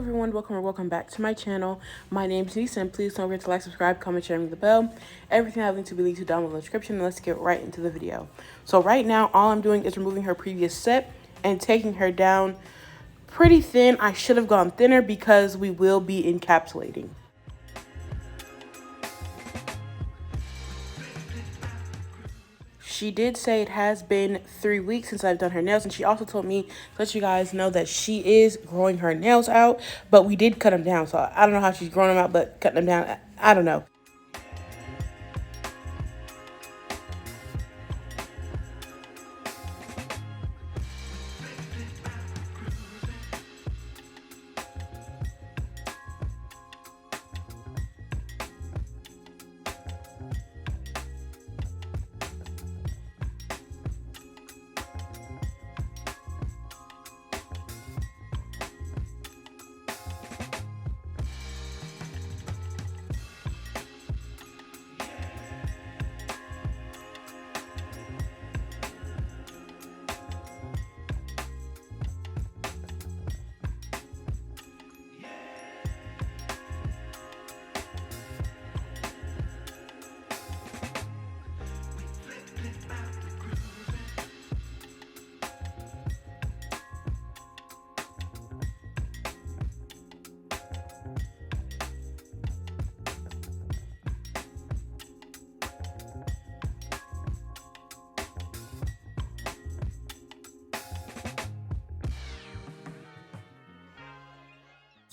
everyone, welcome or welcome back to my channel. My name is Anisa, and please don't forget to like, subscribe, comment, share, ring the bell. Everything I have linked to be linked to down in the description, and let's get right into the video. So right now, all I'm doing is removing her previous set and taking her down pretty thin. I should have gone thinner because we will be encapsulating. She did say it has been 3 weeks since I've done her nails, and she also told me to let you guys know that she is growing her nails out, but we did cut them down, so I don't know how she's growing them out, but cutting them down, I don't know.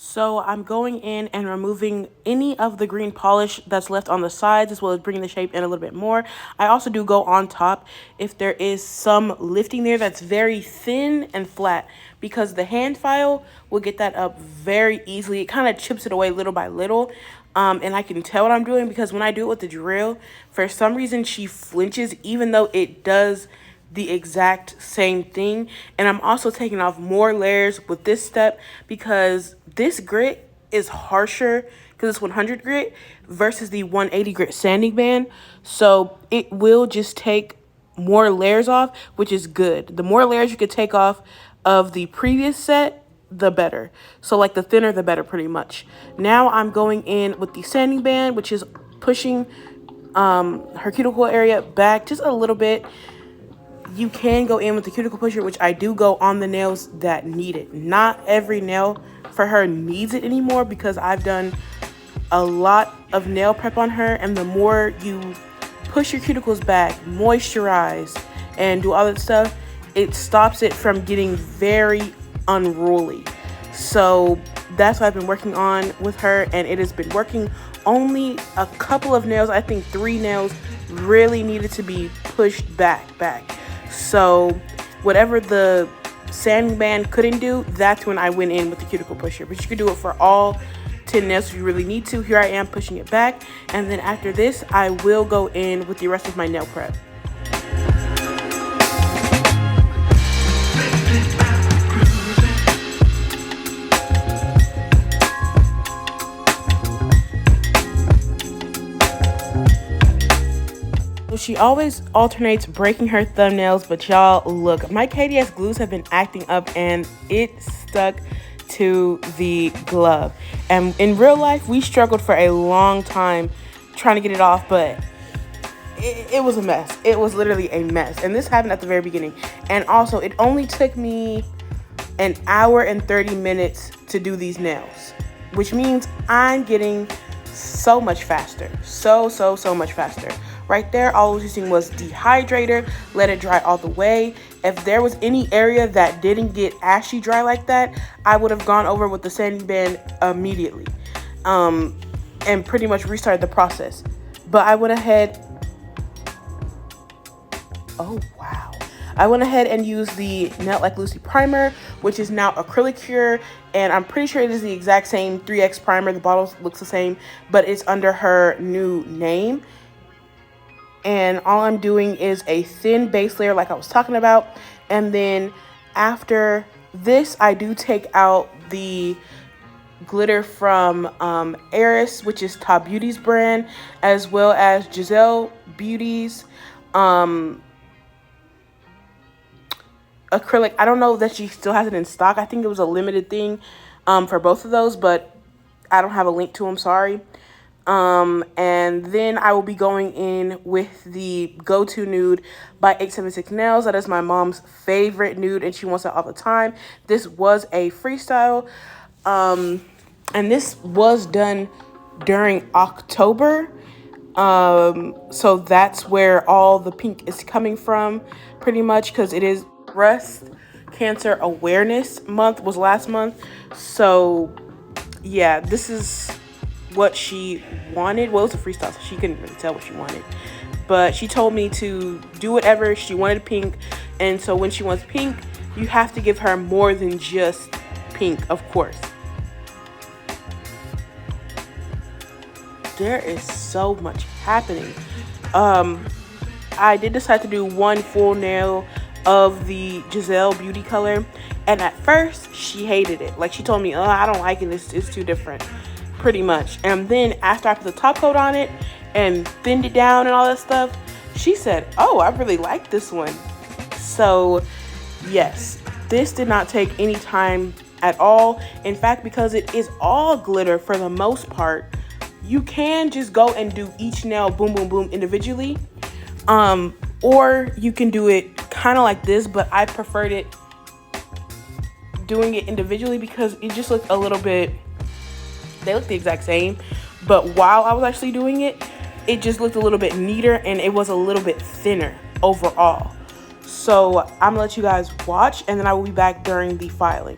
So I'm going in and removing any of the green polish that's left on the sides, as well as bringing the shape in a little bit more. I also do go on top if there is some lifting there that's very thin and flat, because the hand file will get that up very easily. It kind of chips it away little by little. And I can tell what I'm doing because when I do it with the drill, for some reason she flinches, even though it does the exact same thing. And I'm also taking off more layers with this step because this grit is harsher because it's 100 grit versus the 180 grit sanding band. So it will just take more layers off, which is good. The more layers you could take off of the previous set, the better. So like the thinner, the better pretty much. Now I'm going in with the sanding band, which is pushing her cuticle area back just a little bit. You can go in with the cuticle pusher, which I do go on the nails that need it. Not every nail for her needs it anymore because I've done a lot of nail prep on her, and the more you push your cuticles back, moisturize, and do all that stuff, it stops it from getting very unruly. So that's what I've been working on with her, and it has been working. Only a couple of nails, I think 3 nails, really needed to be pushed back. So whatever the sanding band couldn't do, that's when I went in with the cuticle pusher. But you could do it for all 10 nails if you really need to. Here I am pushing it back, and then after this I will go in with the rest of my nail prep. She always alternates breaking her thumbnails, but y'all, look, my KDS glues have been acting up and it stuck to the glove. And in real life, we struggled for a long time trying to get it off, but it was a mess. It was literally a mess. And this happened at the very beginning. And also, it only took me an hour and 30 minutes to do these nails, which means I'm getting so much faster. So much faster. Right there, all I was using was dehydrator, let it dry all the way. If there was any area that didn't get ashy dry like that, I would have gone over with the sanding band immediately and pretty much restarted the process. But I went ahead, oh wow. I went ahead and used the Melt Like Lucy primer, which is now Acrylic Cure, and I'm pretty sure it is the exact same 3X primer. The bottle looks the same, but it's under her new name. And all I'm doing is a thin base layer like I was talking about. And then after this, I do take out the glitter from Eris, which is Top Beauty's brand, as well as Giselle Beauty's acrylic. I don't know that she still has it in stock. I think it was a limited thing. for both of those, but I don't have a link to them, sorry. And then I will be going in with the Go-To Nude by 876 Nails. That is my mom's favorite nude, and she wants it all the time. This was a freestyle, and this was done during October. So that's where all the pink is coming from, pretty much, because it is Breast Cancer Awareness Month was last month. So yeah, this is what she wanted. Well, it was a freestyle, so she couldn't really tell what she wanted, but she told me to do whatever she wanted. Pink, and so when she wants pink, you have to give her more than just pink, of course. There is so much happening. I did decide to do one full nail of the Giselle Beauty color, and at first she hated it. Like, she told me, oh, I don't like it, it's too different, pretty much. And then after I put the top coat on it and thinned it down and all that stuff, she said, oh, I really like this one. So yes, this did not take any time at all. In fact, because it is all glitter for the most part, you can just go and do each nail boom boom boom individually, or you can do it kind of like this, but I preferred it doing it individually because it just looked a little bit, they look the exact same, but while I was actually doing it, it just looked a little bit neater and it was a little bit thinner overall. So I'm gonna let you guys watch, and then I will be back during the filing.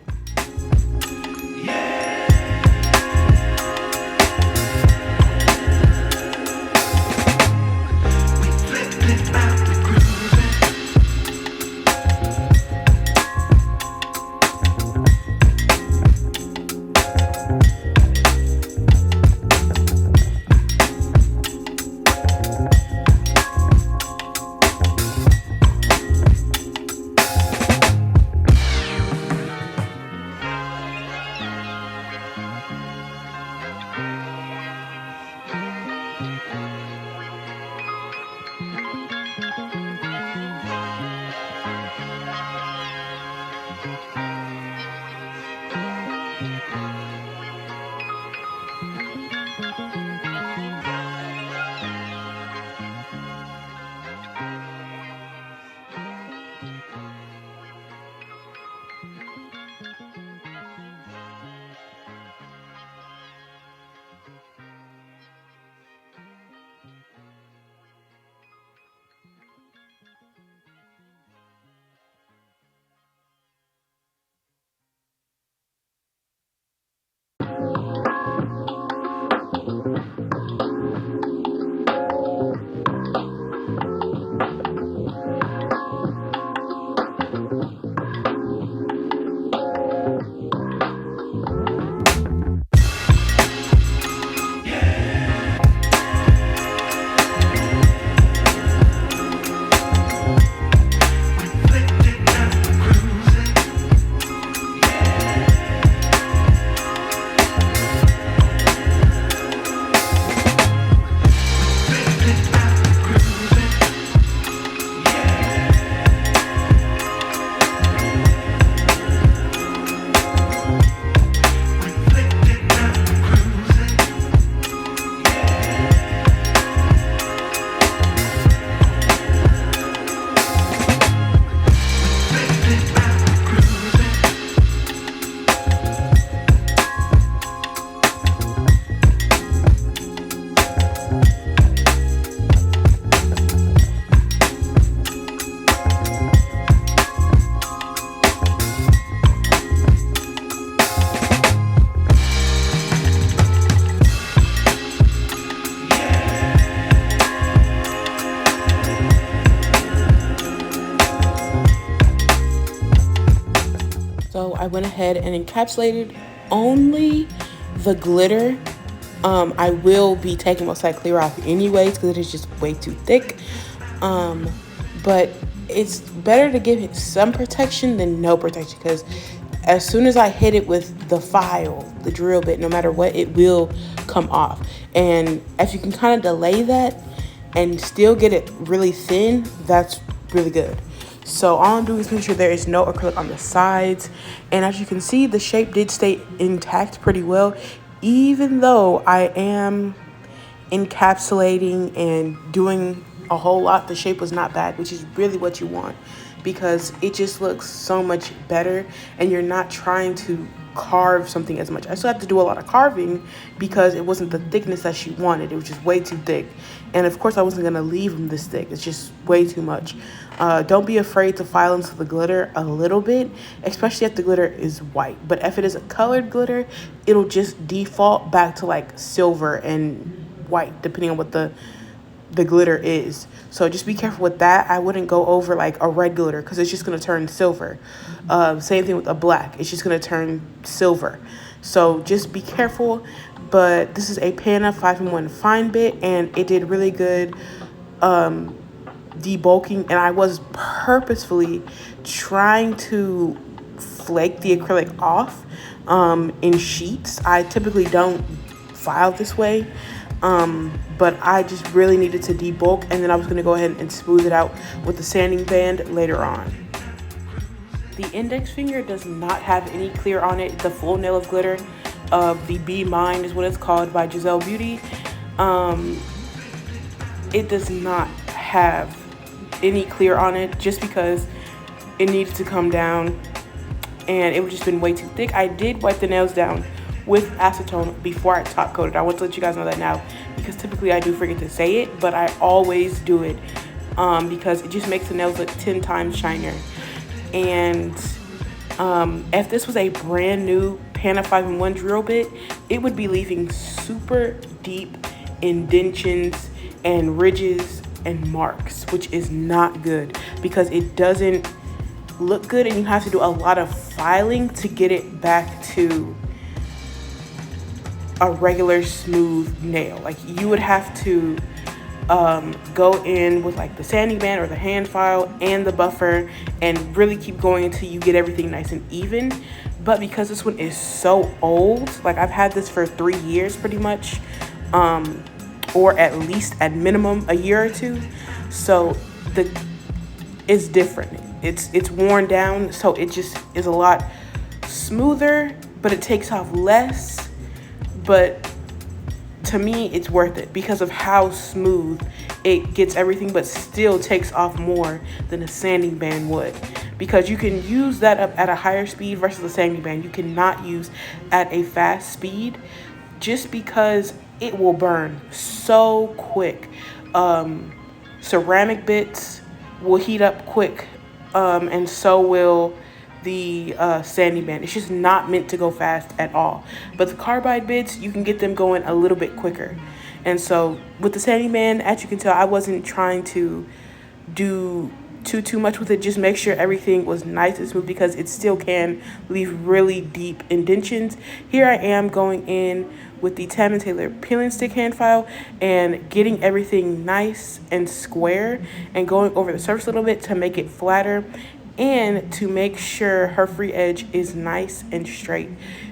So I went ahead and encapsulated only the glitter. I will be taking most of that clear off anyways because it is just way too thick. But it's better to give it some protection than no protection, because as soon as I hit it with the file, the drill bit, no matter what, it will come off. And if you can kind of delay that and still get it really thin, that's really good. So all I'm doing is making sure there is no acrylic on the sides. And as you can see, the shape did stay intact pretty well, even though I am encapsulating and doing a whole lot. The shape was not bad, which is really what you want, because it just looks so much better and you're not trying to carve something as much. I still have to do a lot of carving because it wasn't the thickness that she wanted. It was just way too thick. And of course I wasn't gonna leave them this thick. It's just way too much. Don't be afraid to file into the glitter a little bit, especially if the glitter is white. But if it is a colored glitter, it'll just default back to like silver and white, depending on what the glitter is. So just be careful with that. I wouldn't go over like a red glitter because it's just going to turn silver. Same thing with a black. It's just going to turn silver. So just be careful. But this is a Pana 5-in-1 fine bit, and it did really good debulking. And I was purposefully trying to flake the acrylic off in sheets. I typically don't file this way. But I just really needed to debulk, and then I was going to go ahead and smooth it out with the sanding band later on. The index finger does not have any clear on it. The full nail of glitter of the Be Mine is what it's called by Giselle Beauty. It does not have any clear on it just because it needed to come down and it would just been way too thick. I did wipe the nails down with acetone before I top coated. I want to let you guys know that now because typically I do forget to say it, but I always do it because it just makes the nails look 10 times shinier. And if this was a brand new Pana 5-in-1 drill bit, it would be leaving super deep indentions and ridges and marks, which is not good because it doesn't look good, and you have to do a lot of filing to get it back to a regular smooth nail. Like you would have to go in with like the sanding band or the hand file and the buffer and really keep going until you get everything nice and even. But because this one is so old, like I've had this for 3 years pretty much, or at least at minimum a year or two, so it's different. It's worn down, so it just is a lot smoother, but it takes off less. But to me, it's worth it because of how smooth it gets everything, but still takes off more than a sanding band would. Because you can use that up at a higher speed versus a sanding band. You cannot use at a fast speed just because it will burn so quick. Ceramic bits will heat up quick, and so will the sanding band. It's just not meant to go fast at all. But the carbide bits, you can get them going a little bit quicker. And so with the sanding band, as you can tell, I wasn't trying to do too much with it. Just make sure everything was nice and smooth because it still can leave really deep indentions. Here I am going in with the Tam & Taylor peeling stick hand file and getting everything nice and square and going over the surface a little bit to make it flatter and to make sure her free edge is nice and straight.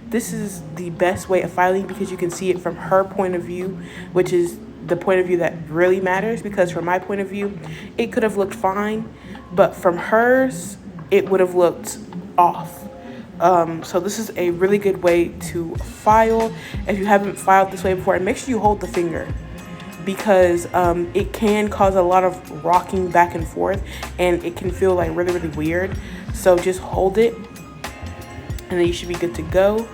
This is the best way of filing because you can see it from her point of view, which is the point of view that really matters, because from my point of view, it could have looked fine, but from hers, it would have looked off. So this is a really good way to file. If you haven't filed this way before, and make sure you hold the finger, because it can cause a lot of rocking back and forth and it can feel like really weird. So just hold it and then you should be good to go.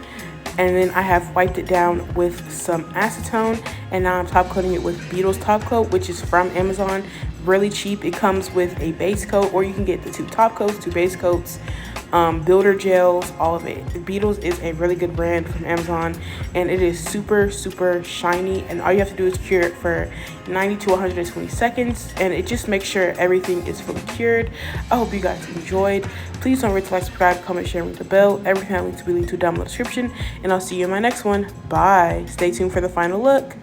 And then I have wiped it down with some acetone, and now I'm top coating it with Beetle's Top Coat, which is from Amazon. Really cheap. It comes with a base coat, or you can get the 2 top coats, 2 base coats, builder gels, all of it. Beetle's is a really good brand from Amazon, and it is super shiny, and all you have to do is cure it for 90 to 120 seconds, and it just makes sure everything is fully cured. I hope you guys enjoyed. Please don't forget to like, subscribe, comment, share, ring the bell. Everything I link to be linked to down in the description, and I'll see you in my next one. Bye. Stay tuned for the final look.